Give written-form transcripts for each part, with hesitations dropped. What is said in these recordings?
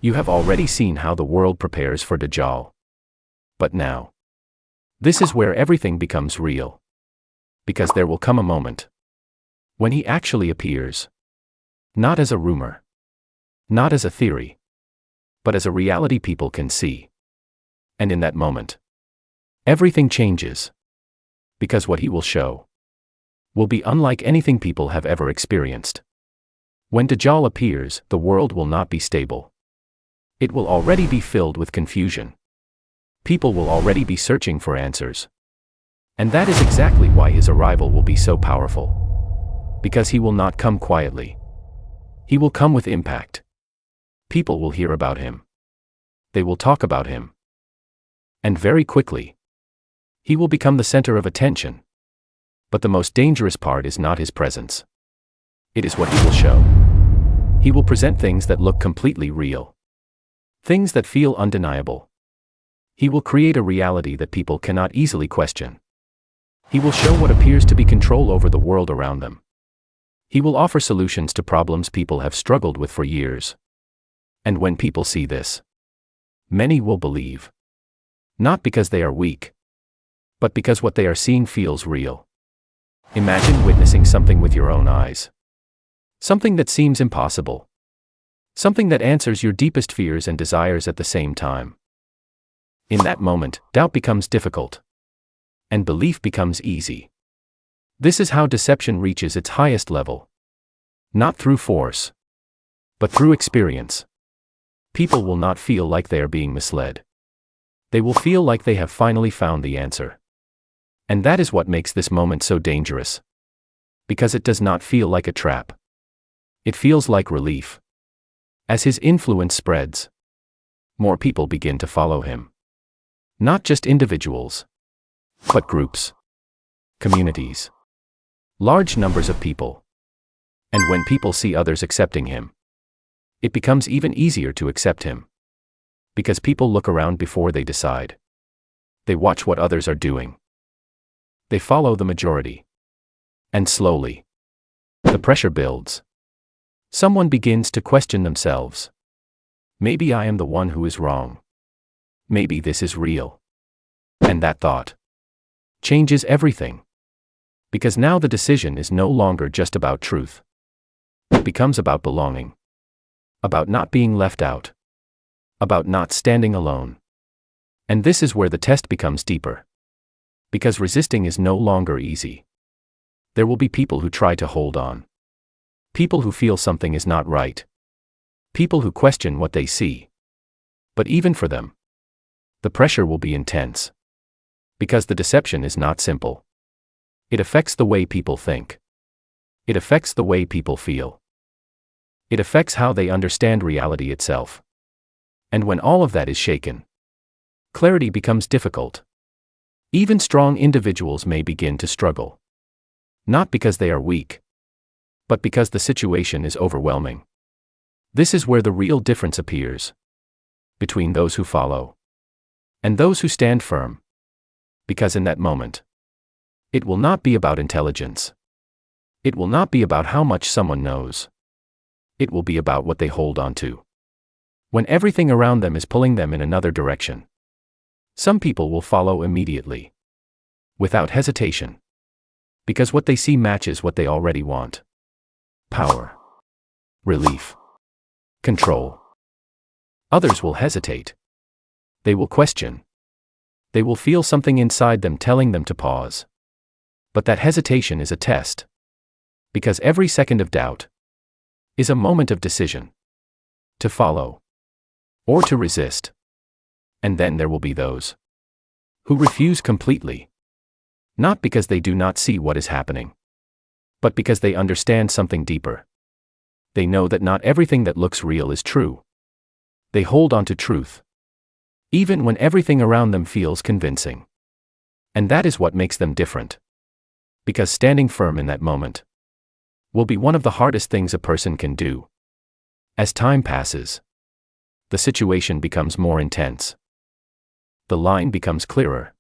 You have already seen how the world prepares for Dajjal. But now, this is where everything becomes real. Because there will come a moment when he actually appears. Not as a rumor. Not as a theory. But as a reality people can see. And in that moment, everything changes. Because what he will show will be unlike anything people have ever experienced. When Dajjal appears, the world will not be stable. It will already be filled with confusion. People will already be searching for answers. And that is exactly why his arrival will be so powerful. Because he will not come quietly. He will come with impact. People will hear about him. They will talk about him. And very quickly, he will become the center of attention. But the most dangerous part is not his presence. It is what he will show. He will present things that look completely real. Things that feel undeniable. He will create a reality that people cannot easily question. He will show what appears to be control over the world around them. He will offer solutions to problems people have struggled with for years. And when people see this, many will believe. Not because they are weak, but because what they are seeing feels real. Imagine witnessing something with your own eyes. Something that seems impossible. Something that answers your deepest fears and desires at the same time. In that moment, doubt becomes difficult. And belief becomes easy. This is how deception reaches its highest level. Not through force, but through experience. People will not feel like they are being misled. They will feel like they have finally found the answer. And that is what makes this moment so dangerous. Because it does not feel like a trap. It feels like relief. As his influence spreads, more people begin to follow him. Not just individuals, but groups, communities, large numbers of people. And when people see others accepting him, it becomes even easier to accept him. Because people look around before they decide. They watch what others are doing. They follow the majority. And slowly, the pressure builds. Someone begins to question themselves. Maybe I am the one who is wrong. Maybe this is real. And that thought changes everything. Because now the decision is no longer just about truth. It becomes about belonging. About not being left out. About not standing alone. And this is where the test becomes deeper. Because resisting is no longer easy. There will be people who try to hold on. People who feel something is not right. People who question what they see. But even for them, the pressure will be intense. Because the deception is not simple. It affects the way people think. It affects the way people feel. It affects how they understand reality itself. And when all of that is shaken, clarity becomes difficult. Even strong individuals may begin to struggle. Not because they are weak, but because the situation is overwhelming. This is where the real difference appears. Between those who follow and those who stand firm. Because in that moment, it will not be about intelligence. It will not be about how much someone knows. It will be about what they hold on to. When everything around them is pulling them in another direction, some people will follow immediately. Without hesitation. Because what they see matches what they already want. Power. Relief. Control. Others will hesitate. They will question. They will feel something inside them telling them to pause. But that hesitation is a test. Because every second of doubt is a moment of decision. To follow. Or to resist. And then there will be those who refuse completely. Not because they do not see what is happening, but because they understand something deeper. They know that not everything that looks real is true. They hold on to truth, even when everything around them feels convincing. And that is what makes them different. Because standing firm in that moment will be one of the hardest things a person can do. As time passes, the situation becomes more intense. The line becomes clearer.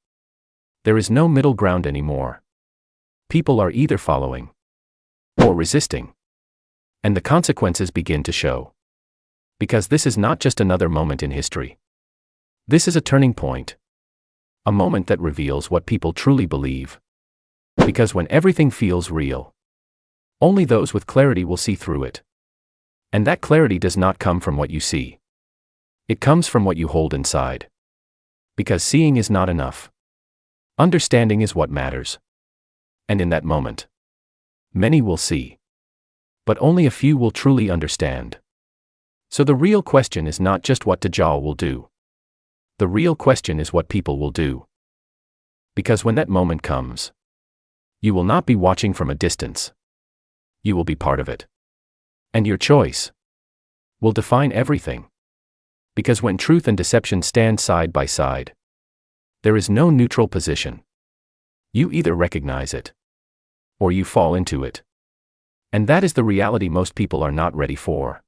There is no middle ground anymore. People are either following or resisting. And the consequences begin to show. Because this is not just another moment in history. This is a turning point. A moment that reveals what people truly believe. Because when everything feels real, only those with clarity will see through it. And that clarity does not come from what you see. It comes from what you hold inside. Because seeing is not enough. Understanding is what matters. And in that moment, many will see. But only a few will truly understand. So the real question is not just what Dajjal will do. The real question is what people will do. Because when that moment comes, you will not be watching from a distance. You will be part of it. And your choice will define everything. Because when truth and deception stand side by side, there is no neutral position. You either recognize it, or you fall into it. And that is the reality most people are not ready for.